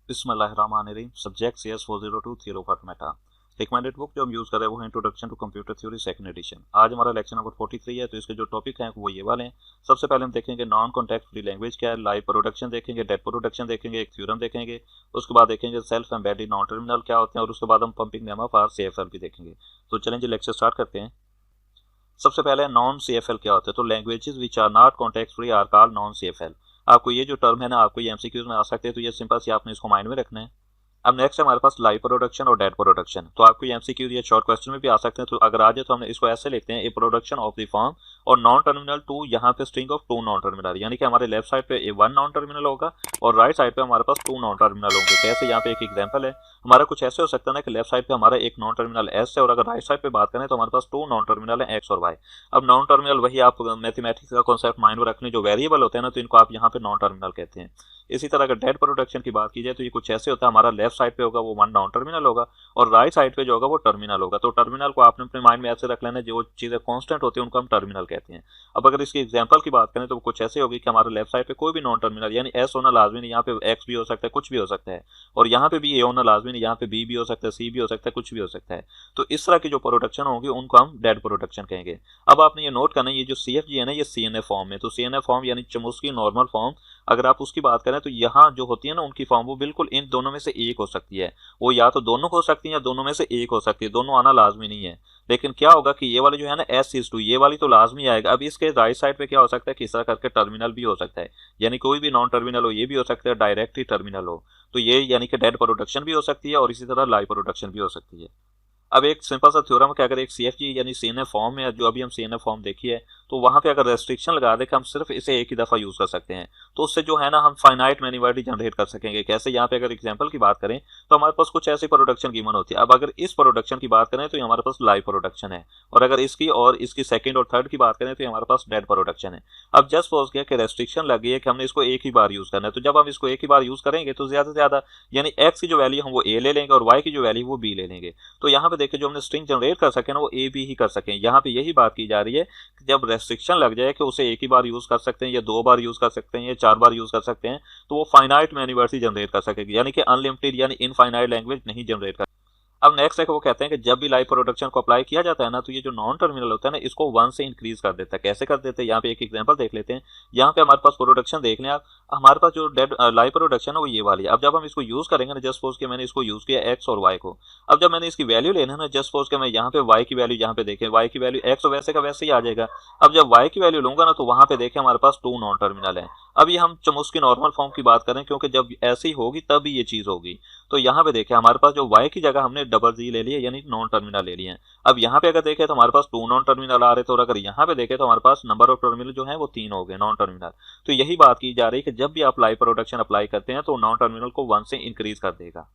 बिस्मिल्लाहिर्रहमानिर्रहीम। Subject CS402 theory of automata. Recommended book जो हम यूज़ कर रहे हैं वो है introduction to computer theory second edition. आज हमारा लेक्चर नंबर 43 है, तो इसके जो टॉपिक हैं वो ये वाले हैं। सबसे पहले हम देखेंगे नॉन कॉन्टेक्स्ट फ्री लैंग्वेज क्या है, लाइव प्रोडक्शन देखेंगे, डेड प्रोडक्शन देखेंगे, एक थ्योरम देखेंगे, उसके बाद देखेंगे सेल्फ एम्बेडेड नॉन टर्मिनल क्या होते हैं, और उसके बाद हम पंपिंग लेमा फॉर CFL भी देखेंगे। तो चलें जी लेक्चर स्टार्ट करते हैं। सबसे पहले नॉन CFL क्या होता है, तो languages which are not context free are called non CFL। आपको ये जो टर्म है ना, आपको ये MCQs में आ सकते हैं, तो ये सिंपल सी आपने इसको माइंड में रखना है। अब नेक्स्ट हमारे पास लाइव प्रोडक्शन और डेड प्रोडक्शन। तो आपको ये MCQ या शॉर्ट क्वेश्चन में भी आ सकते हैं, तो अगर आ जाए तो हमने इसको ऐसे लिखते हैं, a production of the form और नॉन टर्मिनल टू, यहाँ पे string of two non terminal, यानी कि हमारे लेफ्ट साइड पे वन नॉन टर्मिनल होगा और राइट साइड पे हमारे पास टू नॉन टर्मिनल होंगे। कैसे, यहाँ पे एक एग्जांपल है हमारा, कुछ ऐसे हो सकता है ना कि लेफ्ट साइड पे हमारा एक नॉन टर्मिनल S है और अगर राइट साइड पे बात करें तो हमारे पास टू नॉन टर्मिनल है X और Y। अब नॉन टर्मिनल वही आप मैथमेटिक्स का कॉन्सेप्ट माइंड में रखने, जो वेरिएबल होते हैं ना, तो इनको आप यहाँ पे नॉन टर्मिनल कहते हैं। इसी तरह अगर डेड प्रोडक्शन की बात की जाए तो ये कुछ ऐसे होता है, हमारा लेफ्ट साइड पे होगा वो वन नॉन टर्मिनल होगा और राइट साइड पे जो होगा वो टर्मिनल होगा। तो टर्मिनल को आपने अपने माइंड में ऐसे रख लेना, जो चीजें कांस्टेंट होती है उनको हम टर्मिनल कहते हैं। अब अगर इसकी एग्जांपल की बात करें तो कुछ ऐसे होगी कि हमारे लेफ्ट साइड पे कोई भी नॉन टर्मिनल, यानी S होना लाजमी नहीं, यहाँ पे X भी हो सकता है, कुछ भी हो सकता है, और यहाँ पे भी A होना लाजमी नहीं, यहाँ पे B भी हो सकता है, C भी हो सकता है, कुछ भी हो सकता है। तो इस तरह की जो प्रोडक्शन होगी उनको हम डेड प्रोडक्शन कहेंगे। अब आपने ये नोट करना है, ये जो CFG है ना, ये CNF फॉर्म है। तो CNF फॉर्म यानी चमुस्की नॉर्मल फॉर्म, अगर आप उसकी बात करें तो यहाँ जो होती है ना उनकी फॉर्म, वो बिल्कुल इन दोनों में से एक हो सकती है। वो या तो दोनों हो सकती है या दोनों में से एक हो सकती है, दोनों आना लाजमी नहीं है। लेकिन क्या होगा कि ये वाली जो है ना S2, ये वाली तो लाजमी आएगा। अब इसके राइट साइड पे क्या हो सकता है कि इस तरह करके टर्मिनल भी हो सकता है, यानी कोई भी नॉन टर्मिनल हो, ये भी हो सकता है डायरेक्ट ही टर्मिनल हो। तो ये यानी कि डेड प्रोडक्शन भी हो सकती है और इसी तरह लाइव प्रोडक्शन भी हो सकती है। अब एक सिंपल सा थ्योरम कि अगर एक CFG यानी CNF फॉर्म है, जो अभी हम CNF फॉर्म देखी है, तो वहां पे अगर रेस्ट्रिक्शन लगा दे कि हम सिर्फ इसे एक ही दफा यूज कर सकते हैं, तो उससे जो है ना हम फाइनाइट मैनी वर्ड जनरेट कर सकेंगे। कैसे, यहाँ पे अगर एग्जांपल की बात करें तो हमारे पास कुछ ऐसी प्रोडक्शन गिवन होती है। अब अगर इस प्रोडक्शन की बात करें तो हमारे पास लाइव प्रोडक्शन है, और अगर इसकी सेकंड और थर्ड की बात करें तो हमारे पास डेड प्रोडक्शन है। अब जस्ट सपोज किया कि रेस्ट्रिक्शन लगी है कि हमने इसको एक ही बार यूज करना है, तो जब हम इसको एक ही बार यूज करेंगे तो ज्यादा से ज्यादा यानी X की जो वैल्यू हम वो A ले लेंगे और Y की जो वैल्यू वो B ले लेंगे। तो यहाँ पे देखिए जो हमने स्ट्रिंग जनरेट कर सके ना वो A B ही कर सकें। यहाँ पे यही बात की जा रही है कि जब रेस्ट्रिक्शन लग जाए कि उसे एक ही बार यूज कर सकते हैं या दो बार यूज कर सकते हैं या चार बार यूज कर सकते हैं, तो वो फाइनाइट मैनी वर्ड्स ही जनरेट कर सकेगी, यानी कि अनलिमिटेड यानी इनफाइनाइट लैंग्वेज नहीं जनरेट कर। अब नेक्स्ट है कि वो कहते हैं कि जब भी लाइव प्रोडक्शन को अप्लाई किया जाता है ना, तो ये जो नॉन टर्मिनल होता है ना, इसको वन से इंक्रीज कर देता है। कैसे कर देते हैं, यहाँ पे एक एग्जांपल देख लेते हैं। यहाँ पे हमारे पास प्रोडक्शन देख लें आप, हमारे पास जो डेड लाइव प्रोडक्शन है वो ये वाली है। अब जब हम इसको यूज करेंगे ना, जस्ट सपोज के मैंने इसको यूज किया X और Y को, अब जब मैंने इसकी वैल्यू लेना है ना, जस्ट सपोज के मैं यहाँ पे Y की वैल्यू, यहाँ पे देखें Y की वैल्यू X वैसे का वैसे ही आ जाएगा। अब जब Y की वैल्यू लूंगा ना, तो वहां पे देखें हमारे पास टू नॉन टर्मिनल है। अब ये हम चमुस्की नॉर्मल फॉर्म की बात करें, क्योंकि जब ऐसी होगी तभी ये चीज होगी। तो यहाँ पे देखें हमारे पास जो Y की जगह हमने डबल Z ले लिया, यानी नॉन टर्मिनल ले लिए हैं। अब यहाँ पे अगर देखें तो हमारे पास टू नॉन टर्मिनल आ रहे थे, और अगर यहाँ पे देखें तो हमारे पास नंबर ऑफ टर्मिनल जो है वो तीन हो गए नॉन टर्मिनल। तो यही बात की जा रही है कि जब भी आप लाइव प्रोडक्शन अप्लाई करते हैं तो नॉन टर्मिनल को वन से इंक्रीज कर देगा।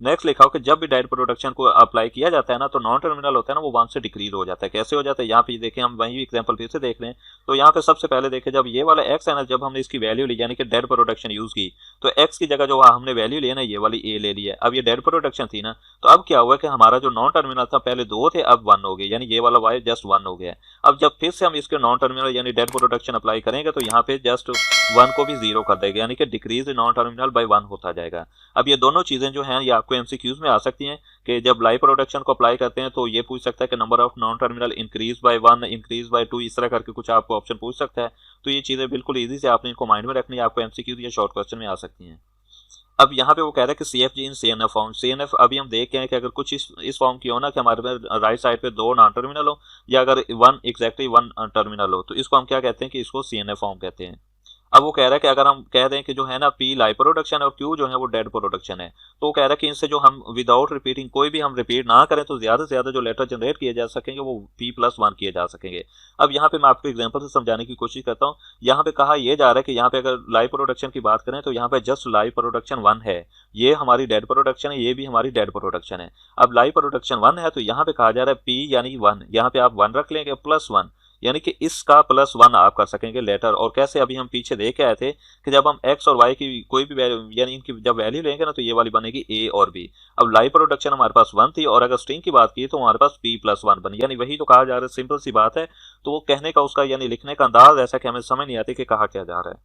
नेक्स्ट लिखा हो कि जब भी डेड प्रोडक्शन को अप्लाई किया जाता है ना, तो नॉन टर्मिनल होता है ना वो वन से डिक्रीज हो जाता है। कैसे हो जाता है, यहाँ पे देखें, हम वही एग्जांपल फिर से देख लें। तो यहाँ पे सबसे पहले देखें, जब ये वाला X है ना, जब हमने इसकी वैल्यू ली यानी कि डेड प्रोडक्शन यूज की, तो X की जगह जो हमने वैल्यू ली ना, ये वाली A ले ली है। अब ये डेड प्रोडक्शन थी ना, तो अब क्या हुआ कि हमारा जो नॉन टर्मिनल था पहले दो थे, अब वन हो गए, यानी ये वाला Y जस्ट वन हो गया। अब जब फिर से हम इसके नॉन टर्मिनल यानी डेड प्रोडक्शन अप्लाई करेंगे, तो यहाँ पे जस्ट वन को भी जीरो कर देगा, यानी कि decrease non terminal by one होता जाएगा। अब ये दोनों चीजें जो हैं ये आपको MCQs में आ सकती हैं कि जब लाइव प्रोडक्शन को अप्लाई करते हैं तो ये पूछ सकता है कि number of non terminal increase by one, increase by two, इस तरह करके कुछ आपको ऑप्शन पूछ सकता है। तो ये चीजें बिल्कुल इजी से आपने इनको माइंड में रखनी है, आपको MCQ या शॉर्ट क्वेश्चन में आ सकती हैं। अब यहाँ पे वो कह रहा है कि CFG इन CNF फॉर्म। CNF अभी हम देख के हैं कि अगर कुछ इस फॉर्म की हो ना कि हमारे पास राइट साइड पे दो नॉन टर्मिनल हो या अगर वन एग्जैक्टली वन टर्मिनल हो, तो इसको हम क्या कहते हैं कि इसको CNF फॉर्म कहते हैं। अब वो कह रहा है कि अगर हम कह दें कि जो है ना P लाइव प्रोडक्शन है और Q जो है वो डेड प्रोडक्शन है, तो वो कह रहा है कि इनसे जो हम विदाउट रिपीटिंग कोई भी हम रिपीट ना करें तो ज्यादा से ज्यादा जो लेटर जनरेट किए जा सकेंगे वो P+1 किए जा सकेंगे। अब यहाँ पे मैं आपको एग्जांपल से समझाने की कोशिश करता हूँ। यहाँ पे कहा यह जा रहा है कि यहाँ पे अगर लाइव प्रोडक्शन की बात करें तो यहाँ पे जस्ट लाइव प्रोडक्शन वन है, ये हमारी डेड प्रोडक्शन है, ये भी हमारी डेड प्रोडक्शन है। अब लाइव प्रोडक्शन वन है तो यहाँ पे कहा जा रहा है P यानी वन, यहाँ पे आप वन रख लेंगे +1, यानी कि इसका +1 आप कर सकेंगे लेटर। और कैसे, अभी हम पीछे देख के आए थे कि जब हम X और Y की कोई भी वैल्यू यानी इनकी जब वैल्यू लेंगे ना, तो ये वाली बनेगी A और B। अब लाइव प्रोडक्शन हमारे पास 1 थी और अगर स्ट्रिंग की बात की तो हमारे पास P+1 बनी, यानी वही तो कहा जा रहा है, सिंपल सी बात है। तो वो कहने का उसका यानी लिखने का अंदाज ऐसा कि हमें समझ नहीं आती कि कहा क्या जा रहा है।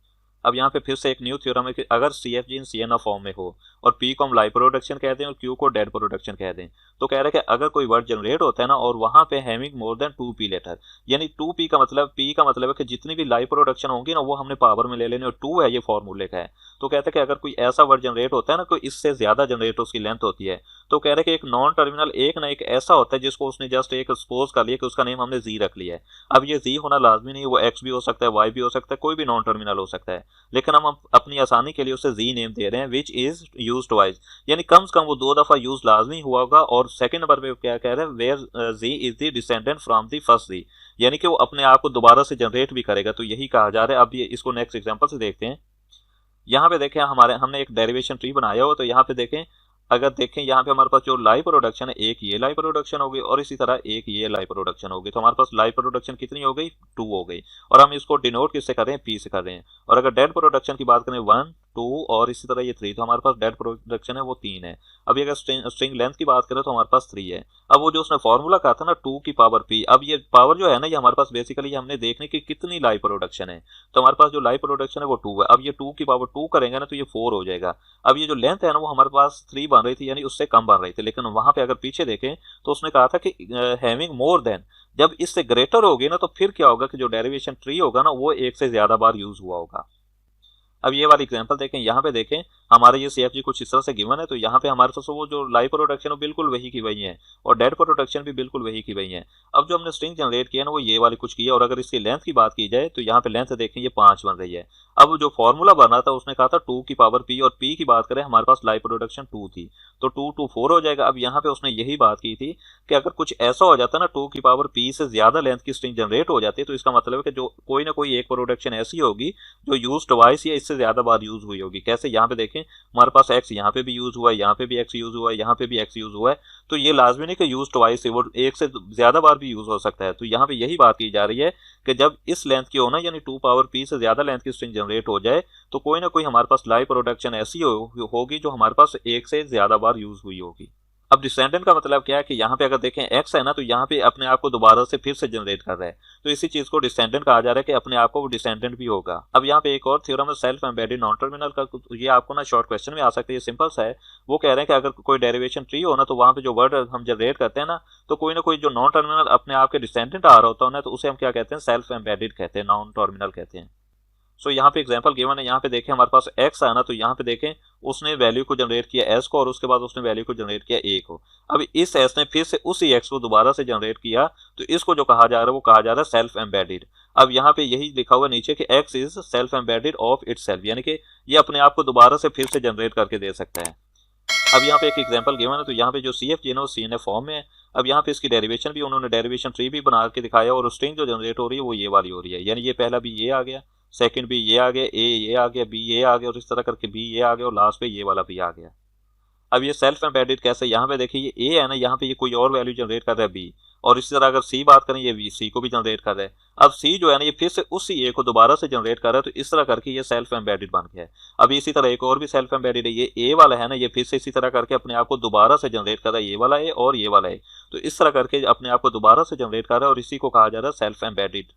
अब यहाँ पे फिर से एक न्यू थ्योरम है कि अगर CFG इन CNF फॉर्म में हो और P को हम लाइव प्रोडक्शन कह दें और Q को डेड प्रोडक्शन कह दें, तो कह रहे हैं कि अगर कोई वर्ड जनरेट होता है ना और वहां पे having more than 2P letter, यानी 2P का मतलब, P का मतलब है कि जितनी भी लाइव प्रोडक्शन होंगी ना वो हमने पावर में ले लेनी, और 2 है ये फॉर्मूले का है। तो कहते हैं कि अगर कोई ऐसा वर्ड जनरेट होता है ना, कोई इससे ज्यादा जनरेट उसकी लेंथ होती है, तो कह रहे हैं कि एक नॉन टर्मिनल एक ना एक ऐसा होता है जिसको उसने जस्ट एक सपोज कर लिया कि उसका नेम हमने जी रख लिया है। अब ये जी होना लाजमी नहीं, वो एक्स भी हो सकता है, वाई भी हो सकता है, कोई भी नॉन टर्मिनल हो सकता है, लेकिन हम अपनी आसानी के लिए उसे जी नेम दे रहे हैं, विच इज यूज ट्वाइस, यानी कम से कम वो 2 दफा यूज लाजमी हुआ होगा। और सेकंड नंबर पे क्या कह रहे हैं, where G is the descendant from the first G, यानी कि वो अपने आप को दोबारा से जनरेट भी करेगा, तो यही कहा जा रहा है। अब ये इसको नेक्स्ट एग्जांपल से देखते हैं। यहाँ पे देखें हमने एक डेरिवेशन ट्री बनाया हो, तो यहाँ पे देखें, अगर देखें यहाँ पे हमारे पास जो लाइव प्रोडक्शन है, एक ये लाइव प्रोडक्शन हो गई और इसी तरह एक ये लाइव प्रोडक्शन हो गई, तो हमारे पास लाइव प्रोडक्शन कितनी हो गई, 2 हो गई, और हम इसको डिनोट किससे कर रहे हैं, P से कर रहे हैं। और अगर डेड प्रोडक्शन की बात करें 1 2 और इसी तरह ये 3, तो हमारे पास डेड प्रोडक्शन है वो 3 है। अभी अगर स्ट्रिंग लेंथ की बात करें तो हमारे पास 3 है। अब वो जो उसने फॉर्मूला कहा था ना 2 की पावर P, अब ये पावर जो है ना ये हमारे पास बेसिकली हमने देखने की कितनी लाइव प्रोडक्शन है, तो हमारे पास जो लाइव प्रोडक्शन है वो 2 है। अब ये 2 की पावर 2 करेंगे ना तो ये 4 हो जाएगा। अब ये जो लेंथ है ना वो हमारे पास 3 बन रही थी, यानी उससे कम बन रही थी, लेकिन वहां पे अगर पीछे देखें तो उसने कहा था कि हैविंग मोर देन, जब इससे ग्रेटर होगी ना तो फिर क्या होगा कि जो डेरिवेशन ट्री होगा ना वो एक से ज्यादा बार यूज हुआ होगा। अब ये वाली एग्जांपल देखें, यहाँ पे देखें हमारे ये CFG कुछ इस तरह से गिवन है, तो यहाँ पे हमारे पास वो जो लाइव प्रोडक्शन है बिल्कुल वही की वही है और डेड प्रोडक्शन भी बिल्कुल वही की वही है। अब जो हमने स्ट्रिंग जनरेट किया ना वो ये वाली कुछ की है, और अगर इसकी लेंथ की बात की जाए तो यहाँ पे लेंथ देखें ये 5 बन रही है। अब जो फॉर्मूला बना था उसने कहा था 2 की पावर P, और P की बात करें हमारे पास लाइव प्रोडक्शन 2 थी, तो 2 2 4 हो जाएगा। अब यहाँ पे उसने यही बात की थी कि अगर कुछ ऐसा हो जाता ना 2 की पावर P से ज्यादा लेंथ की स्ट्रिंग जनरेट हो जाती है, तो इसका मतलब है कि जो कोई ना कोई एक प्रोडक्शन ऐसी होगी जो यूज ट्वाइस या इससे ज्यादा बार यूज हुई होगी। कैसे, यहाँ पे देखें हमारे पास x यहाँ पे भी यूज हुआ है, यहाँ पे भी x यूज हुआ है, यहाँ पे भी x यूज हुआ है, तो ये लाजमी नहीं कि यूज ट्वाइस है, वो एक से ज्यादा बार भी यूज हो सकता है। तो यहाँ पे यही बात की जा रही है कि जब इस लेंथ की हो ना, यानी 2 पावर P से ज्यादा लेंथ की स्ट्रिंग जनरेट हो जाए, तो कोई ना कोई हमारे पास लाइव प्रोडक्शन ऐसी होगी जो हमारे पास एक से ज्यादा बार यूज हुई होगी। अब डिसेंडेंट का मतलब क्या है कि यहाँ पे अगर देखें x है ना, तो यहाँ पे अपने आप को दोबारा से फिर से जनरेट कर रहा है, तो इसी चीज को डिसेंडेंट कहा जा रहा है कि अपने आप को वो डिसेंडेंट भी होगा। अब यहाँ पे एक और थ्योरम है सेल्फ एम्बेडेड नॉन टर्मिनल का, तो ये आपको ना शॉर्ट क्वेश्चन में आ सकता है, ये सिंपल सा है। वो कह रहे हैं कि अगर कोई डेरिवेशन ट्री हो ना तो वहां पे जो वर्ड हम जनरेट करते हैं ना कोई जो नॉन टर्मिनल अपने आप के डिसेंडेंट आ रहा होता है ना, तो उसे हम क्या कहते हैं, सेल्फ एम्बेडेड कहते हैं, नॉन टर्मिनल कहते हैं। सो यहाँ पे एग्जांपल गिवन है, यहाँ पे देखें हमारे पास x है ना, तो यहाँ पे देखें उसने वैल्यू को जनरेट किया s को और उसके बाद उसने वैल्यू को जनरेट किया a को। अब इस s ने फिर से उसी x को दोबारा से जनरेट किया, तो इसको जो कहा जा रहा है वो कहा जा रहा है सेल्फ एम्बेडेड। अब यहाँ पे यही लिखा हुआ नीचे कि x is self embedded of itself, यानी कि ये अपने आप को दोबारा से फिर से जनरेट करके दे सकता है। अब यहाँ पे एक एग्जांपल गिवन है, तो यहाँ पे जो CFG है ना वो CNF फॉर्म में है। अब यहाँ पे इसकी डेरिवेशन भी उन्होंने डेरिवेशन ट्री भी बना के दिखाया, और स्ट्रिंग जो जनरेट हो रही है वो ये वाली हो रही है, यानी ये पहला भी ये आ गया, सेकंड भी ये आ गया, ए ये आ गया, बी ये आ गया, और इस तरह करके बी ये आ गया, और लास्ट पे ये वाला भी आ गया। अब ये सेल्फ एम्बेडेड कैसे, यहाँ पे देखिए ये ए है ना, यहाँ पे ये कोई और वैल्यू जनरेट कर रहा है बी, और इसी तरह अगर सी बात करें ये बी सी को भी जनरेट कर रहा है। अब सी जो है ना ये फिर से उसी ए को दोबारा से जनरेट कर रहा है, तो इस तरह करके ये सेल्फ एम्बेडेड बन गया है। अब इसी तरह एक और भी सेल्फ एम्बेडेड है, ये ए वाला है ना, ये फिर से इसी तरह करके अपने आप को दोबारा से जनरेट कर रहा है, ये वाला ए और ये वाला ए, तो इस तरह करके अपने आप को दोबारा से जनरेट कर रहा है, और इसी को कहा जा रहा है सेल्फ एम्बेडेड।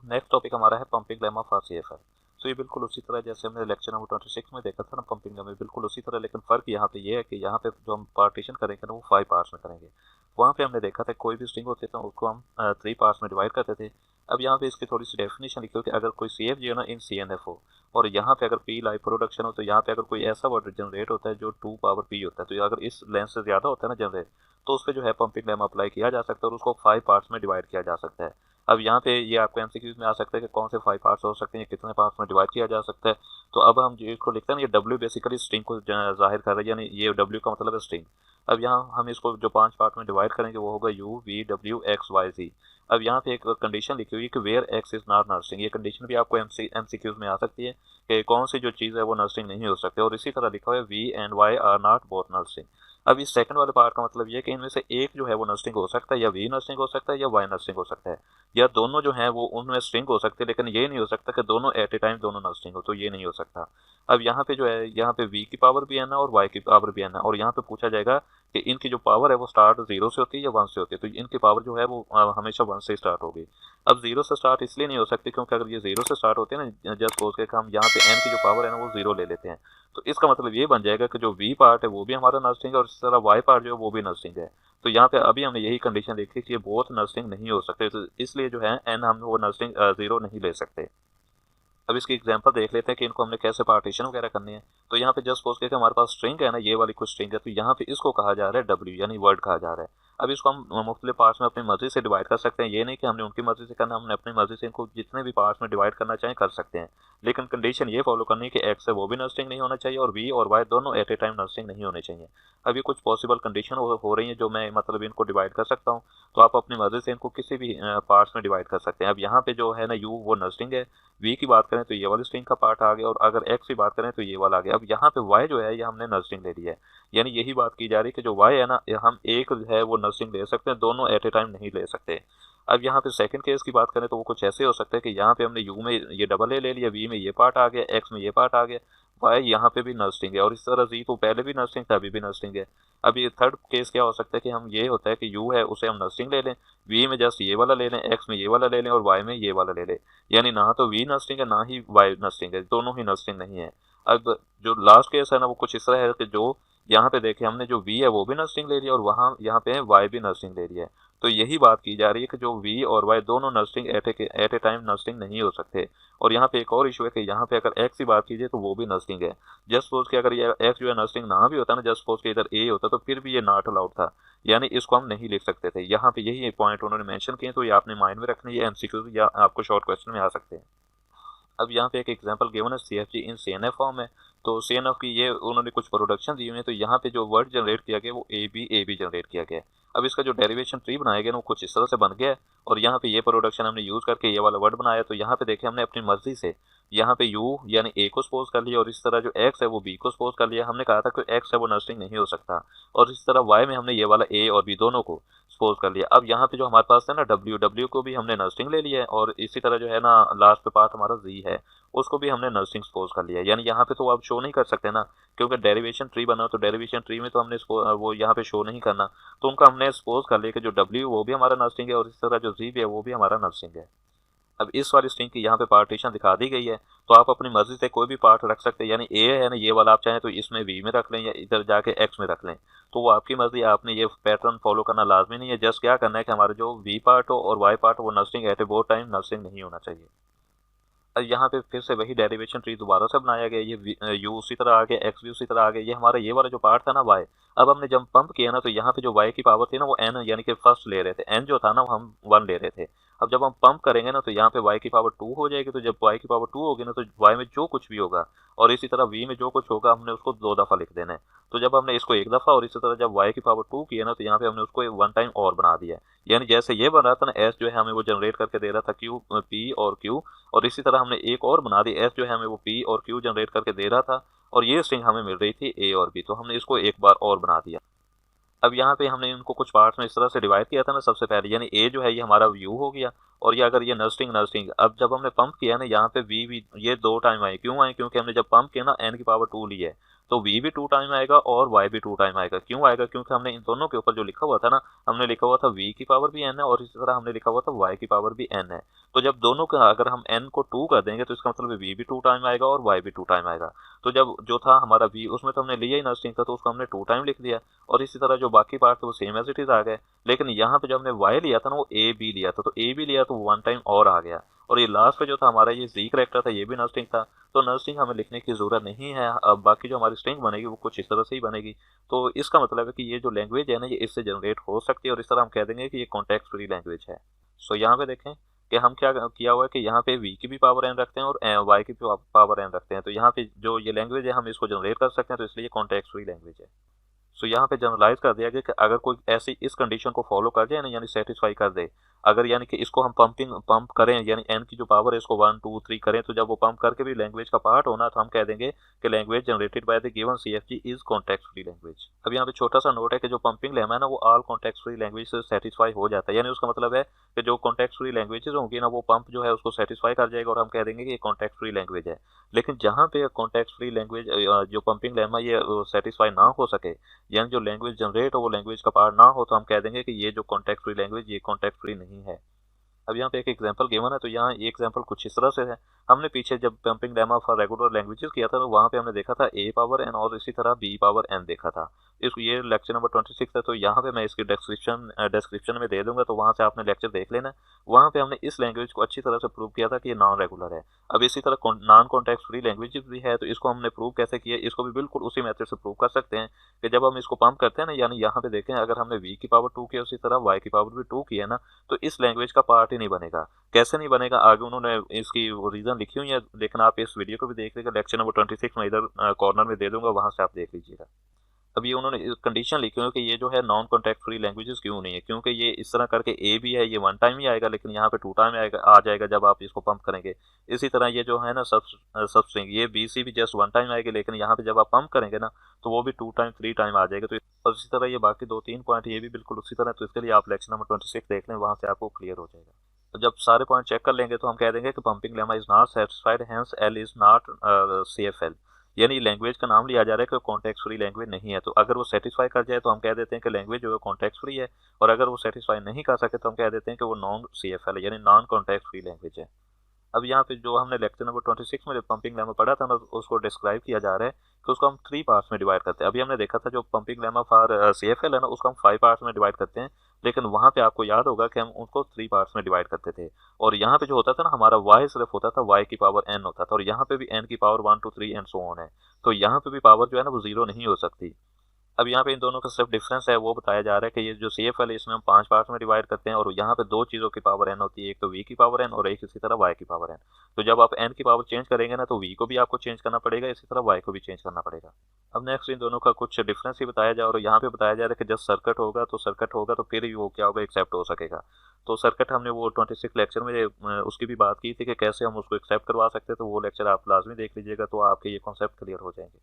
नेक्स्ट टॉपिक हमारा है पंपिंग लेमा फॉर CFL। तो ये बिल्कुल उसी तरह जैसे हमने लेक्चर नंबर 26 में देखा था ना पंपिंग लेमा, बिल्कुल उसी तरह, लेकिन फ़र्क यहाँ पे ये है कि यहाँ पे जो हम पार्टीशन करेंगे ना वो 5 पार्ट्स में करेंगे। वहाँ पे हमने देखा था कोई भी स्ट्रिंग होती तो उसको हम 3 पार्ट्स में डिवाइड करते थे। अब यहाँ पे इसकी थोड़ी सी डेफिनेशन लिखी हो कि अगर कोई CFG हो ना इन CNF हो, और यहाँ पे अगर P लाइव प्रोडक्शन हो, तो यहाँ पे अगर कोई ऐसा वर्ड जनरेट होता है जो 2 पावर P होता है, तो अगर इस लेंथ से ज़्यादा होता है ना जनरेट, तो उस पर जो है पंपिंग लेमा अप्लाई किया जा सकता है और उसको 5 पार्ट्स में डिवाइड किया जा सकता है। अब यहाँ पे ये आपको MCQs में आ सकता है कि कौन से 5 पार्ट्स हो सकते हैं, कितने पार्ट्स में डिवाइड किया जा सकता है। तो अब हम इसको लिखते हैं, ये W बेसिकली स्ट्रिंग को जाहिर कर रहा है, यानी ये W का मतलब है स्ट्रिंग। अब यहाँ हम इसको जो 5 पार्ट में डिवाइड करेंगे वो होगा U V W X Y Z। अब यहाँ पे एक कंडीशन लिखी हुई है कि where X is not nursing, ये कंडीशन भी आपको MCQs में आ सकती है कि कौन सी जो चीज़ है वो नर्सिंग नहीं हो सकती, और इसी तरह लिखा हुआ है V and Y are not both nursing. अब इस सेकंड वाले पार्ट का मतलब ये कि इनमें से एक जो है वो नर्सिंग हो सकता है, या V नर्सिंग हो सकता है, या Y नर्सिंग हो सकता है, या दोनों जो हैं वो उनमें स्ट्रिंग हो सकते हैं, लेकिन ये नहीं हो सकता कि दोनों एट ए टाइम दोनों नर्सिंग हो, तो ये नहीं हो सकता। अब यहाँ पे जो है यहाँ पे V की पावर भी है ना और Y की पावर भी है ना, और यहाँ पे पूछा जाएगा कि इनकी जो पावर है वो स्टार्ट 0 से होती है या 1 से होती है, तो इनकी पावर जो है वो हमेशा 1 से स्टार्ट होगी। अब 0 से स्टार्ट इसलिए नहीं हो सकती क्योंकि अगर ये 0 से स्टार्ट होते हैं ना, जस्ट सपोज के हम यहाँ पे n की जो पावर है ना वो 0 ले लेते हैं, तो इसका मतलब ये बन जाएगा कि जो v पार्ट है वो भी हमारा नल स्ट्रिंग है और इस तरह y पार्ट जो है वो भी नल स्ट्रिंग है। तो यहाँ पे अभी हमने यही कंडीशन देखी कि ये बोथ नल स्ट्रिंग नहीं हो सकते, तो इसलिए जो है n हम वो नल स्ट्रिंग 0 नहीं ले सकते। अब इसकी एग्जांपल देख लेते हैं कि इनको हमने कैसे पार्टीशन वगैरह करनी है। तो यहाँ पे जस्ट सपोज कि हमारे पास स्ट्रिंग है ना, ये वाली कुछ स्ट्रिंग है, तो यहाँ पे इसको कहा जा रहा है W यानी वर्ड कहा जा रहा है। अब इसको हम मुख्तलिफ पार्ट्स में अपनी मर्जी से डिवाइड कर सकते हैं, ये नहीं कि हमने उनकी मर्जी से करना, हमने अपनी मर्जी से इनको जितने भी पार्ट्स में डिवाइड करना चाहें कर सकते हैं। लेकिन कंडीशन ये फॉलो करनी है कि एक्स है वो भी नल स्ट्रिंग नहीं होना चाहिए और वी और वाई दोनों at a time null string नहीं होने चाहिए। अब ये कुछ पॉसिबल कंडीशन हो रही है जो मैं मतलब इनको डिवाइड कर सकता हूँ, तो आप अपनी मर्जी से इनको किसी भी पार्ट्स में डिवाइड कर सकते हैं। अब यहाँ पे जो है ना यू वो नल स्ट्रिंग है, वी की बात करें तो ये वाली स्ट्रिंग का पार्ट आ गया और अगर एक्स की बात करें तो ये वाला आ गया। अब यहाँ पे वाई जो है ये हमने नल स्ट्रिंग ले लिया है, यानी यही बात की जा रही है कि जो वाई है ना हम एक है वो नल स्ट्रिंग ले सकते हैं, दोनों एट ए टाइम नहीं ले सकते। अब यहाँ पे सेकंड केस की बात करें तो वो कुछ ऐसे हो सकता है कि यहाँ पे हमने यू में ये डबल ए ले लिया, वी में ये पार्ट आ गया, एक्स में ये पार्ट आ गया, वाई यहाँ पे भी नल स्ट्रिंग है और इस तरह जी तो पहले भी नल स्ट्रिंग था अभी भी नल स्ट्रिंग है। अब ये थर्ड केस क्या हो सकता है कि हम ये होता है कि यू है उसे हम नल स्ट्रिंग ले लें, वी में जस्ट ये वाला ले लें, एक्स में ये वाला ले लें और वाई में ये वाला ले लें, यानी ना तो वी नल स्ट्रिंग है ना ही वाई नल स्ट्रिंग है, दोनों ही नल स्ट्रिंग नहीं है। अब जो लास्ट केस है ना वो कुछ इस तरह है कि जो यहाँ पे देखें हमने जो वी है वो भी नल स्ट्रिंग ले लिया और वहाँ यहाँ पे वाई भी नल स्ट्रिंग ले लिया है, तो यही बात की जा रही है कि जो वी और वाई दोनों null string at a time null string नहीं हो सकते। और यहाँ पे एक और इशू है कि यहाँ पे अगर एक्स की बात कीजिए तो वो भी नल स्ट्रिंग है। जस्ट सपोज कि अगर ये एक्स जो है नल स्ट्रिंग ना भी होता ना, जस्ट सपोज कि इधर ए होता तो फिर भी ये नॉट अलाउड था, यानी इसको हम नहीं लिख सकते थे। यहाँ पे यही पॉइंट उन्होंने मेंशन किए, तो ये आपने माइंड में रखना, ये एमसीक्यू या आपको शॉर्ट क्वेश्चन में आ सकते हैं। अब यहाँ पे एक एग्जांपल गिवन है CFG इन CNF फॉर्म है, तो CNF की ये उन्होंने कुछ प्रोडक्शन दी हुई है, तो यहाँ पे जो वर्ड जनरेट किया गया वो AB जनरेट किया गया है। अब इसका जो डेरिवेशन ट्री बनाया गया ना वो कुछ इस तरह से बन गया है और यहाँ पे ये प्रोडक्शन हमने यूज करके ये वाला वर्ड बनाया, तो यहाँ पे देखें हमने अपनी मर्जी से यहाँ पे U यानी A को सपोज कर लिया और इस तरह जो X है वो B को सपोज कर लिया। हमने कहा था कि X है वो नल स्ट्रिंग नहीं हो सकता और इस तरह Y में हमने ये वाला A और B दोनों को सपोज कर लिया। अब यहाँ पे जो हमारे पास है ना W को भी हमने नल स्ट्रिंग ले लिया है और इसी तरह जो है ना लास्ट पे पार्ट हमारा Z है उसको भी हमने नल स्ट्रिंग सपोज कर लिया है। यानी यहाँ पे तो आप शो नहीं कर सकते ना, क्योंकि डेरिवेशन ट्री बना, तो डेरिवेशन ट्री में तो हमने वो यहाँ पे शो नहीं करना, तो उनका हमने सपोज कर लिया कि जो W वो भी हमारा नल स्ट्रिंग है और इस तरह जो Z भी है वो भी हमारा नल स्ट्रिंग है। अब इस वाली स्ट्रिंग की यहाँ पे पार्टीशन दिखा दी गई है, तो आप अपनी मर्जी से कोई भी पार्ट रख सकते हैं, यानी ए है ना ये वाला आप चाहें तो इसमें वी में रख लें या इधर जाके एक्स में रख लें, तो वो आपकी मर्जी। आपने ये पैटर्न फॉलो करना लाजमी नहीं है, जस्ट क्या करना है कि हमारा जो वी पार्ट हो और वाई पार्ट हो वो नल string at A both time null string नहीं होना चाहिए। यहाँ पे फिर से वही डेरिवेशन ट्री दोबारा से बनाया गया, ये यू उसी तरह आ गया, एक्स भी उसी तरह आ गया, ये हमारा ये वाला जो पार्ट था ना वाई। अब हमने जब पंप किया ना तो यहाँ पे जो वाई की पावर थी ना वो एन यानी कि फर्स्ट ले रहे थे, एन जो था ना वो हम 1 ले रहे थे। अब जब हम पंप करेंगे ना तो यहाँ पे वाई की पावर 2 हो जाएगी, तो जब वाई की पावर 2 होगी ना तो वाई में जो कुछ भी होगा और इसी तरह वी में जो कुछ होगा हमने उसको 2 दफ़ा लिख देना है। तो जब हमने इसको 1 दफ़ा और इसी तरह जब वाई की पावर 2 की है ना तो यहाँ पे हमने उसको 1 टाइम और बना दिया, यानी जैसे ये बन रहा था ना एस जो है हमें वो जनरेट करके दे रहा था क्यू पी और क्यू, और इसी तरह हमने एक और बना दी एस जो है हमें वो पी और क्यू जनरेट करके दे रहा था और ये स्ट्रिंग हमें मिल रही थी ए और बी, तो हमने इसको एक बार और बना दिया। अब यहाँ पे हमने इनको कुछ पार्ट्स में इस तरह से डिवाइड किया था ना सबसे पहले, यानी ए जो है ये हमारा यू हो गया और ये अगर ये नल स्ट्रिंग। अब जब हमने पंप किया ना यहाँ पे वी भी ये 2 टाइम आए, क्यों आए? क्योंकि हमने जब पंप किया ना एन की पावर 2 ली है, तो वी भी 2 टाइम आएगा और वाई भी 2 टाइम आएगा। क्यों आएगा? क्योंकि हमने इन दोनों के ऊपर जो लिखा हुआ था ना, हमने लिखा हुआ था वी की पावर भी एन है और इसी तरह हमने लिखा हुआ था वाई की पावर भी एन है। तो जब दोनों का अगर हम एन को 2 कर देंगे तो इसका मतलब वी भी 2 टाइम आएगा और वाई भी 2 टाइम आएगा। तो जब जो था हमारा वी उसमें तो हमने लिया ही नल स्ट्रिंग था तो उसको हमने 2 टाइम लिख दिया और इसी तरह जो बाकी पार्ट थे वो सेम एज इट इज आ गए। लेकिन यहाँ पे जब हमने वाई लिया था ना वो ए बी लिया था, तो ए बी लिया तो 1 टाइम और आ गया और ये लास्ट पे जो था हमारा ये जी करेक्टर था ये भी नल स्ट्रिंग था, तो नल स्ट्रिंग हमें लिखने की जरूरत नहीं है। अब बाकी जो हमारी स्ट्रिंग बनेगी वो कुछ इस तरह से ही बनेगी। तो इसका मतलब है कि ये जो लैंग्वेज है ना ये इससे जनरेट हो सकती है और इस तरह हम कह देंगे कि ये कॉन्टेक्स्ट फ्री लैंग्वेज है। सो यहाँ पे देखें कि हम क्या किया हुआ है कि यहाँ पे वी की भी पावर एन रखते हैं और वाई की भी पावर एन रखते हैं, तो यहाँ पे जो ये लैंग्वेज है हम इसको जनरेट कर सकते हैं, तो इसलिए ये कॉन्टेक्स्ट फ्री लैंग्वेज है। सो यहाँ पे जनरलाइज कर दिया गया कि अगर कोई ऐसी इस कंडीशन को फॉलो कर जाए ना यानी सेटिस्फाई कर दे, अगर यानी कि इसको हम पंप करें, यानी n की जो पावर है इसको 1 2 3 करें, तो जब वो पंप करके भी लैंग्वेज का पार्ट होना, तो हम कह देंगे कि language generated by the given CFG is context free language. अब यहाँ पे छोटा सा नोट है कि जो पंपिंग लेमा है ना, वो ऑल कॉन्टेक्स्ट फ्री लैंग्वेज से सेटिस्फाई हो जाता है। यानी उसका मतलब है कि जो कॉन्टेक्स्ट फ्री लैंग्वेजेस होंगी ना, वो पंप जो है उसको सेटिस्फाई कर जाएगा और हम कह देंगे कि ये कॉन्टेक्स्ट फ्री लैंग्वेज है। लेकिन जहाँ पे कॉन्टेक्स्ट फ्री लैंग्वेज जो पंपिंग लेमा ये सेटिस्फाई ना हो सके, यानी जो लैंग्वेज जनरेट हो वो लैंग्वेज का पार्ट ना हो, तो हम कह देंगे कि ये जो कॉन्टेक्स्ट फ्री लैंग्वेज ये कॉन्टेक्स्ट फ्री नहीं है। अब यहाँ पे एक एग्जांपल गिवन है, तो यहाँ ये एग्जांपल कुछ इस तरह से है। हमने पीछे जब pumping lemma for regular languages किया था, तो वहाँ पे हमने देखा था a पावर n और इसी तरह b पावर n देखा था। ये लेक्चर नंबर 26 है, तो यहाँ पे मैं इसकी डिस्क्रिप्शन में दे दूंगा, तो वहाँ से आपने लेक्चर देख लेना। वहाँ पे हमने इस लैंग्वेज को अच्छी तरह से प्रूव किया था कि ये नॉन रेगुलर है। अब इसी तरह नॉन कॉन्टेक्स्ट फ्री लैंग्वेजेस भी है, तो इसको हमने प्रूव कैसे किया, इसको भी बिल्कुल उसी मेथड से प्रूव कर सकते हैं कि जब हम इसको पंप करते हैं ना, यानी यहाँ पे देखें अगर हमने v की पावर 2 की उसी तरह y की पावर भी 2 की है ना, तो इस लैंग्वेज का पार्ट ही नहीं बनेगा। कैसे नहीं बनेगा, आगे उन्होंने इसकी रीजन लिखी हुई है, लेकिन आप इस वीडियो को भी देख लीजिएगा। लेक्चर नंबर 26 में इधर कॉर्नर में दे दूंगा, वहां से आप देख लीजिएगा। अब ये उन्होंने कंडीशन लिखी हुई है कि ये जो है नॉन कॉन्टैक्ट फ्री लैंग्वेजेस क्यों नहीं है, क्योंकि ये इस तरह करके ए भी है, ये 1 टाइम ही आएगा, लेकिन यहाँ पे 2 टाइम आएगा, आ जाएगा जब आप इसको पंप करेंगे। इसी तरह ये जो है ना सब स्ट्रिंग, ये BC भी जस्ट 1 टाइम आएगी, लेकिन यहाँ पे जब आप पंप करेंगे ना, तो वो भी 2 टाइम 3 टाइम आ जाएगा। तो और इसी तरह ये बाकी 2-3 पॉइंट ये भी बिल्कुल उसी तरह, तो इसके लिए आप लेक्चर नंबर 26 देख लें, वहाँ से आपको क्लियर हो जाएगा। तो जब सारे पॉइंट चेक कर लेंगे, तो हम कह देंगे कि pumping lemma is not satisfied, hence L is not CFL। यानी लैंग्वेज का नाम लिया जा रहा है कि कॉन्टेक्स्ट फ्री लैंग्वेज नहीं है। तो अगर वो सेटिस्फाई कर जाए तो हम कह देते हैं कि लैंग्वेज जो है कॉन्टेक्स्ट फ्री है, और अगर वो सेटिस्फाई नहीं कर सके तो हम कह देते हैं कि वो नॉन CFL है, यानी नॉन कॉन्टेक्स्ट फ्री लैंग्वेज है। अब यहाँ पे जो हमने लेक्चर नंबर 26 में पंपिंग लेमा पढ़ा था ना, उसको डिस्क्राइब किया जा रहा है कि उसको हम 3 पार्ट्स में डिवाइड करते हैं। अभी हमने देखा था जो पंपिंग लेमा फॉर CFL है ना, उसको हम 5 पार्ट्स में डिवाइड करते हैं, लेकिन वहाँ पे आपको याद होगा कि हम उसको 3 पार्ट्स में डिवाइड करते थे। और यहाँ पे जो होता था ना, हमारा y सिर्फ होता था, y की पावर n होता था, और यहाँ पे भी n की पावर 1 2 3 एंड सो ऑन है। तो यहाँ पे भी पावर जो है ना वो 0 नहीं हो सकती। अब यहाँ पे इन दोनों का सिर्फ डिफरेंस है, वो बताया जा रहा है कि ये जो CFL है इसमें हम 5 पार्ट्स में डिवाइड करते हैं, और यहाँ पे 2 चीज़ों की पावर n होती है, एक तो v की पावर n और एक इसी तरह y की पावर n। तो जब आप n की पावर चेंज करेंगे ना, तो v को भी आपको चेंज करना पड़ेगा, इसी तरह y को भी चेंज करना पड़ेगा। अब नेक्स्ट इन दोनों का कुछ डिफरेंस ही बताया जा, और यहाँ पे बताया जा रहा है कि जब सर्किट होगा तो फिर ही वो क्या होगा, एक्सेप्ट हो सकेगा। तो सर्किट हमने वो 26 लेक्चर में उसकी भी बात की थी कि कैसे हम उसको एक्सेप्ट करवा सकते हैं, तो वो लेक्चर आप लाजमी देख लीजिएगा, तो आपके ये कॉन्सेप्ट क्लियर हो जाएंगे।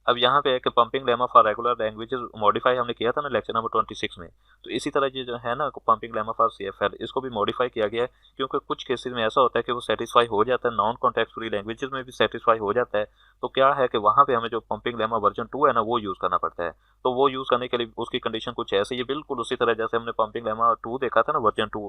अब यहाँ पे एक pumping lemma for regular languages modify हमने किया था ना लेक्चर नंबर 26 में, तो इसी तरह ये जो है ना पंपिंग लेमा फॉर CFL, इसको भी मॉडिफाई किया गया है, क्योंकि कुछ केसेस में ऐसा होता है कि वो सेटिस्फाई हो जाता है, नॉन कॉन्टेक्स्ट फ्री लैंग्वेजेस में भी सेटिस्फाई हो जाता है। तो क्या है कि वहाँ पे हमें जो पंपिंग लेमा वर्जन 2 है ना, वो यूज़ करना पड़ता है। तो वो यूज़ करने के लिए उसकी कंडीशन कुछ ऐसे ही है, बिल्कुल उसी तरह जैसे हमने पंपिंग लेमा 2 देखा था ना वर्जन 2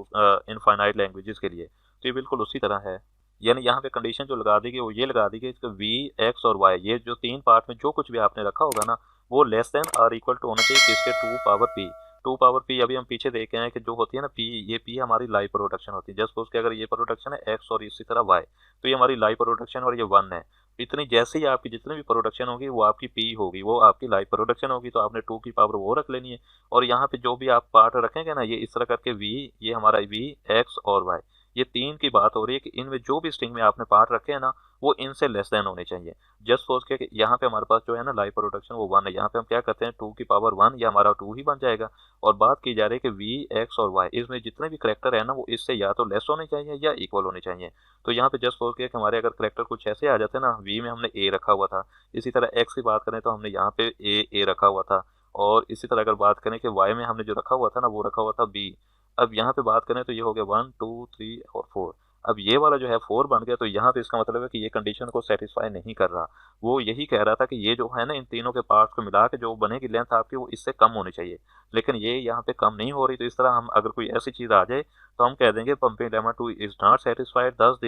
इनफाइनाइट लैंग्वेजेस के लिए, तो ये बिल्कुल उसी तरह है। यानी यहाँ पे कंडीशन जो लगा दी गई वो ये लगा दी गई कि v, x और y, ये जो 3 पार्ट में जो कुछ भी आपने रखा होगा ना, वो लेस देन और इक्वल टू होना चाहिए किसके, 2 पावर p। 2 पावर p अभी हम पीछे देखे हैं कि जो होती है ना p, ये p हमारी लाइव प्रोडक्शन होती है। जस्ट सपोज कि अगर ये प्रोडक्शन है x और इसी तरह y, तो ये हमारी लाइव प्रोडक्शन और ये 1 है। इतनी जैसे ही आपकी जितनी भी प्रोडक्शन होगी वो आपकी p होगी, वो आपकी लाइव प्रोडक्शन होगी, तो आपने 2 की पावर वो रख लेनी है। और यहाँ पे जो भी आप पार्ट रखेंगे ना, ये इस तरह करके v, ये हमारा v, x और y, ये 3 की बात हो रही है कि इनमें जो भी स्ट्रिंग में आपने पार्ट रखे हैं ना, वो इनसे लेस देन होने चाहिए। जस्ट सोच के यहाँ पे हमारे पास जो है ना लाइव प्रोडक्शन वो 1 है, यहाँ पे हम क्या करते हैं 2 की पावर 1, या हमारा 2 ही बन जाएगा। और बात की जा रही है कि v, x और y, इसमें जितने भी करेक्टर है ना, वो इससे या तो लेस होने चाहिए या इक्वल होने चाहिए। तो यहाँ पे जस्ट सोच के हमारे अगर करेक्टर कुछ ऐसे आ जाते हैं ना, v में हमने a रखा हुआ था, इसी तरह x की बात करें तो हमने यहाँ पे a रखा हुआ था, और इसी तरह अगर बात करें कि y में हमने जो रखा हुआ था ना, वो रखा हुआ था b। अब यहाँ पे बात करें तो ये हो गया 1 2 3 और 4। अब ये वाला जो है 4 बन गया, तो यहाँ पे इसका मतलब है कि ये कंडीशन को सेटिस्फाई नहीं कर रहा। वो यही कह रहा था कि ये जो है ना इन तीनों के पार्ट्स को मिला के जो बनेगी लेंथ आपकी, वो इससे कम होनी चाहिए, लेकिन ये यहाँ पे कम नहीं हो रही। तो इस तरह हम अगर कोई ऐसी चीज़ आ जाए तो हम कह देंगे pumping lemma 2 is not satisfied, thus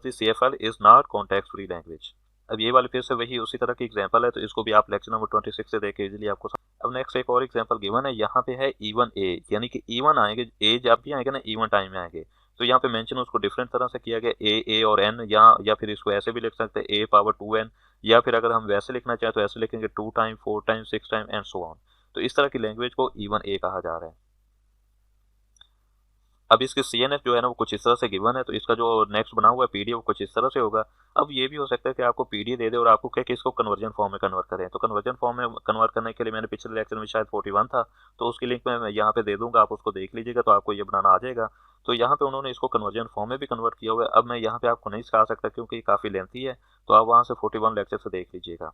the CFL is not context free language. अब ये वाली फिर से वही उसी तरह की एग्जांपल है, तो इसको भी आप लेक्चर नंबर 26 से देख के इजीली आपको। अब नेक्स्ट एक और एग्जांपल गिवन है, यहाँ पे है इवन ए, यानी कि इवन आएंगे, ए जब भी आएंगे ना इवन टाइम में आएंगे, तो यहाँ पे मेंशन उसको डिफरेंट तरह से किया गया, ए और एन, या फिर इसको ऐसे भी लिख सकते हैं a पावर 2n, या फिर अगर हम वैसे लिखना चाहें तो ऐसे लिखेंगे 2 time 4 time 6 time and so on. तो इस तरह की लैंग्वेज को इवन ए कहा जा रहा है। अब इसकी CNF जो है ना वो कुछ इस तरह से गिवन है, तो इसका जो नेक्स्ट बना हुआ है PDF वो कुछ इस तरह से होगा। अब ये भी हो सकता है कि आपको PDF दे दे और आपको कहे कि इसको कन्वर्जन फॉर्म में कन्वर्ट करें, तो कन्वर्जन फॉर्म में कन्वर्ट करने के लिए मैंने पिछले लेक्चर में शायद 41 था, तो उसकी लिंक मैं यहाँ पे दे दूंगा, आप उसको देख लीजिएगा तो आपको ये बनाना आ जाएगा। तो यहाँ पे उन्होंने इसको कन्वर्जन फॉर्म में भी कन्वर्ट किया हुआ है। अब मैं यहाँ पे आपको नहीं सिखा सकता क्योंकि ये काफ़ी लेंथी है, तो आप वहाँ से 41 लेक्चर से देख लीजिएगा।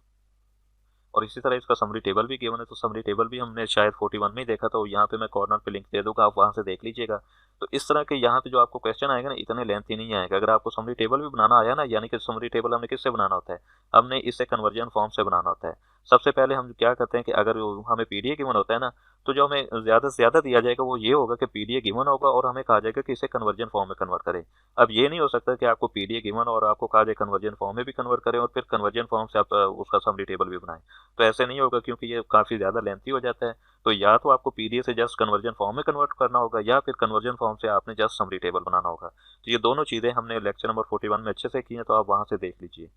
और इसी तरह इसका समरी टेबल भी गिवन है, तो समरी टेबल भी हमने शायद 41 में ही देखा, तो यहाँ पे मैं कॉर्नर पे लिंक दे दूंगा, आप वहाँ से देख लीजिएगा। तो इस तरह के यहाँ पे जो आपको क्वेश्चन आएगा ना, इतने लेंथी नहीं आएगा। अगर आपको समरी टेबल भी बनाना आया ना, यानी कि समरी टेबल हमने किससे बनाना होता है, हमने इससे कन्वर्जन फॉर्म से बनाना होता है। सबसे पहले हम क्या करते हैं कि अगर हमें PDF गिवन होता है ना, तो जो हमें ज़्यादा से ज़्यादा दिया जाएगा वो ये होगा कि PDF गिवन होगा और हमें कहा जाएगा कि इसे कन्वर्जन फॉर्म में कन्वर्ट करें। अब ये नहीं हो सकता कि आपको PDF गिवन और आपको कहा जाए कन्वर्जन फॉर्म में भी कन्वर्ट करें और फिर कन्वर्जन फॉर्म से आप उसका समरी टेबल भी बनाएं, तो ऐसे नहीं होगा क्योंकि ये काफ़ी ज़्यादा लेंथी हो जाता है। तो या तो आपको PDF से जस्ट कन्वर्जन फॉर्म में कन्वर्ट करना होगा या फिर कन्वर्जन फॉर्म से आपने जस्ट समरी टेबल बनाना होगा। तो ये दोनों चीज़ें हमने लेक्चर नंबर 41 में अच्छे से की हैं, तो आप वहाँ से देख लीजिए।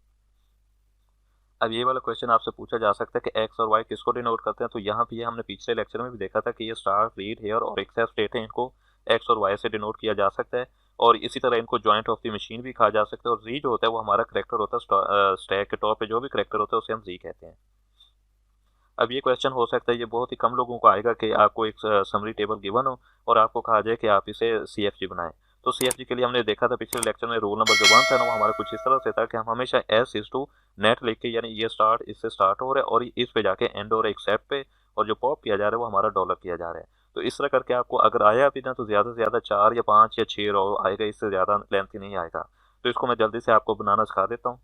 अब ये वाला क्वेश्चन आपसे पूछा जा सकता है कि एक्स और वाई किसको डिनोट करते हैं, तो यहाँ पे ये हमने पिछले लेक्चर में भी देखा था कि ये स्टार्ट, रीड, हेयर और एक्सेप्ट स्टेट है, इनको एक्स और वाई से डिनोट किया जा सकता है। और इसी तरह इनको जॉइंट ऑफ द मशीन भी कहा जा सकता है। और री जो होता है वो हमारा करेक्टर होता है, स्टैक के टॉप पे जो भी करेक्टर होता है उसे हम री कहते हैं। अब ये क्वेश्चन हो सकता है, ये बहुत ही कम लोगों को आएगा कि आपको एक समरी टेबल गिवन हो और आपको कहा जाए कि आप इसे CFG बनाएं। तो CFG के लिए हमने देखा था पिछले लेक्चर में, रूल नंबर जो 1 था ना वो हमारा कुछ इस तरह से था कि हम हमेशा S इज टू नेट लिख के, यानी ये स्टार्ट इससे स्टार्ट हो रहा है और इस पे जाके एंड हो रहा है एक्सेप्ट पे, और जो पॉप किया जा रहा है वो हमारा डॉलर किया जा रहा है। तो इस तरह करके आपको अगर आया भी ना तो ज़्यादा से ज़्यादा 4 या 5 या 6 रो आएगा, इससे ज़्यादा लेंथी नहीं आएगा। तो इसको मैं जल्दी से आपको बनाना सिखा देता हूँ।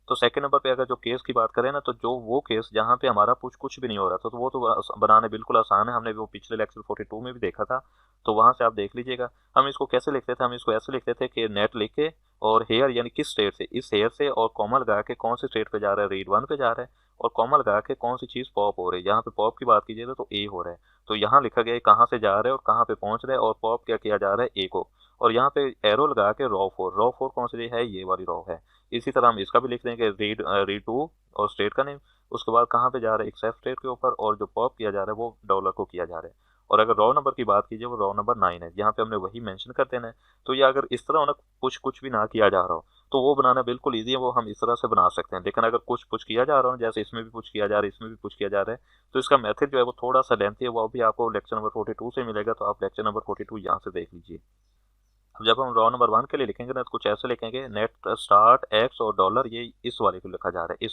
तो सेकंड नंबर पे अगर जो केस की बात करें ना, तो जो वो केस जहाँ पे हमारा कुछ भी नहीं हो रहा था, तो वो तो बनाने बिल्कुल आसान है, हमने वो पिछले लेक्चर 42 में भी देखा था, तो वहाँ से आप देख लीजिएगा। हम इसको कैसे लिखते थे, हम इसको ऐसे लिखते थे कि नेट लिख के और हेयर यानी किस स्टेट से, इस हेयर से, और कॉमा लगा के कौन सी स्टेट पे जा रहा है, रीड 1 पे जा रहा है, और कॉमा लगा के कौन सी चीज़ पॉप हो रही है। यहाँ पे पॉप की बात कीजिएगा तो ए हो रहा है, तो यहाँ लिखा गया है कहाँ से जा रहा है और कहाँ पे पहुँच रहा है, और पॉप क्या किया जा रहा है, ए को। और यहाँ पे एरो लगा के रॉ 4 कौन सी है, ये वाली रॉ है। इसी तरह हम इसका भी लिख देंगे रीड 2 और स्टेट का नेम, उसके बाद कहाँ पे जा रहा है, एक्सेप्ट स्टेट के ऊपर, और जो पॉप किया जा रहा है वो डॉलर को किया जा रहा है। और अगर रॉ नंबर की बात कीजिए वो रॉ नंबर 9 है, यहाँ पे हमने वही मेंशन कर देना है। तो ये अगर इस तरह होना कुछ भी ना किया जा रहा हो तो वो बनाना बिल्कुल ईजी है, वो हम इस तरह से बना सकते हैं। लेकिन अगर कुछ किया जा रहा हो, जैसे इसमें भी कुछ किया जा रहा है, इसमें भी कुछ किया जा रहा है, तो इसका मेथड जो है वो थोड़ा सा लेंथी है, वो भी आपको लेक्चर नंबर 42 से मिलेगा, तो आप लेक्चर नंबर 42 यहाँ से देख लीजिए। अब जब हम रॉ नंबर 1 के लिए लिखेंगे ना तो कुछ ऐसे लिखेंगे, नेट स्टार्ट एक्स और डॉलर, ये इस वाले को लिखा जा रहा है,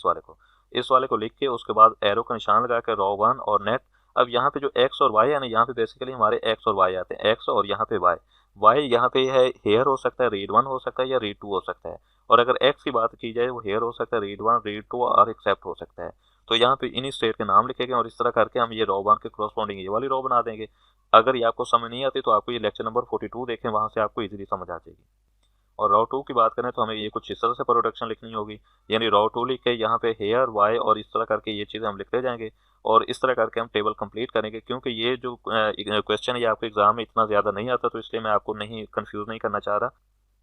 इस वाले को लिख के उसके बाद एरो का निशान लगा के रॉ 1 और नेट। अब यहाँ पे जो एक्स और वाई है ना, यहाँ पे बेसिकली हमारे एक्स और वाई आते हैं, एक्स और यहाँ पे वाई यहाँ पे है हेयर हो सकता है, रीड 1 हो सकता है या रीड 2 हो सकता है। और अगर एक्स की बात की जाए वो हेयर हो सकता है, रीड 1, रीड 2 और एक्सेप्ट हो सकता है। तो यहाँ पे इन स्टेट के नाम लिखेंगे और इस तरह करके हम ये रॉ 1 के क्रॉसपॉन्डिंग ये वाली रॉ बना देंगे। अगर ये आपको समझ नहीं आती तो आपको ये लेक्चर नंबर 42 देखें, वहाँ से आपको इजीली समझ आ जाएगी। और रॉ 2 की बात करें तो हमें ये कुछ इस तरह से प्रोडक्शन लिखनी होगी, यानी रॉ 2 लिख के यहाँ पे हेयर वाई और इस तरह करके ये चीज़ें हम लिखते जाएंगे और इस तरह करके हम टेबल कंप्लीट करेंगे। क्योंकि ये जो क्वेश्चन है ये आपको एग्जाम में इतना ज़्यादा नहीं आता, तो इसलिए मैं आपको नहीं कंफ्यूज नहीं करना चाह रहा।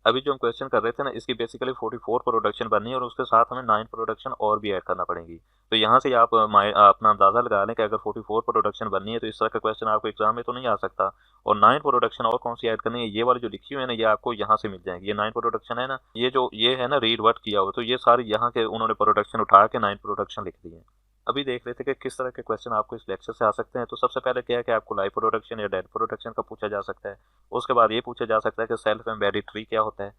अभी जो हम क्वेश्चन कर रहे थे ना, इसकी बेसिकली 44 प्रोडक्शन बननी है और उसके साथ हमें 9 प्रोडक्शन और भी ऐड करना पड़ेगी। तो यहाँ से आप अपना अंदाज़ा लगा लें कि अगर 44 प्रोडक्शन बननी है तो इस तरह का क्वेश्चन आपको एग्जाम में तो नहीं आ सकता। और 9 प्रोडक्शन और कौन सी ऐड करनी है, ये वाली जो लिखी हुई है ना, ये आपको यहाँ से मिल जाएंगी। ये 9 प्रोडक्शन है ना, ये है ना रीड वर्ड किया हुआ, तो ये सारी यहाँ के उन्होंने प्रोडक्शन उठा के 9 प्रोडक्शन लिख दिए हैं। अभी देख रहे थे कि किस तरह के क्वेश्चन आपको इस लेक्चर से आ सकते हैं। तो सबसे पहले क्या है कि आपको लाइव प्रोडक्शन या डेड प्रोडक्शन का पूछा जा सकता है। उसके बाद ये पूछा जा सकता है कि सेल्फ एम्बेडेड ट्री क्या होता है,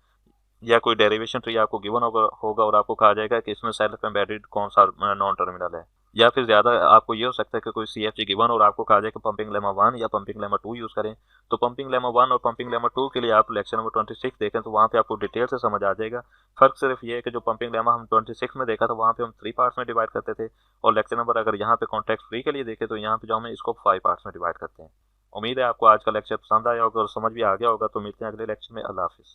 या कोई डेरिवेशन ट्री आपको गिवन होगा और आपको कहा जाएगा कि इसमें सेल्फ एम्बेडेड कौन सा नॉन टर्मिनल है। या फिर ज़्यादा आपको ये हो सकता है कि कोई CFG गिवन और आपको कहा जाए कि पंपिंग लेमा 1 या पंपिंग लेमा 2 यूज़ करें। तो पंपिंग लेमा 1 और पंपिंग लेमा 2 के लिए आप लेक्चर नंबर 26 देखें, तो वहाँ पे आपको डिटेल से समझ आ जाएगा। फ़र्क सिर्फ ये है कि जो पंपिंग लेमा हम 26 में देखा था वहाँ पे हम 3 पार्ट्स में डिवाइड करते थे, और लेक्चर नंबर अगर यहाँ पे कॉन्टेक्स्ट फ्री के लिए देखें तो यहाँ पे जो हमें इसको 5 पार्ट्स में डिवाइड करते हैं। उम्मीद है आपको आज का लेक्चर पसंद आया होगा और समझ भी आ गया होगा। तो मिलते हैं अगले लेक्चर में। अल्लाह हाफिज़।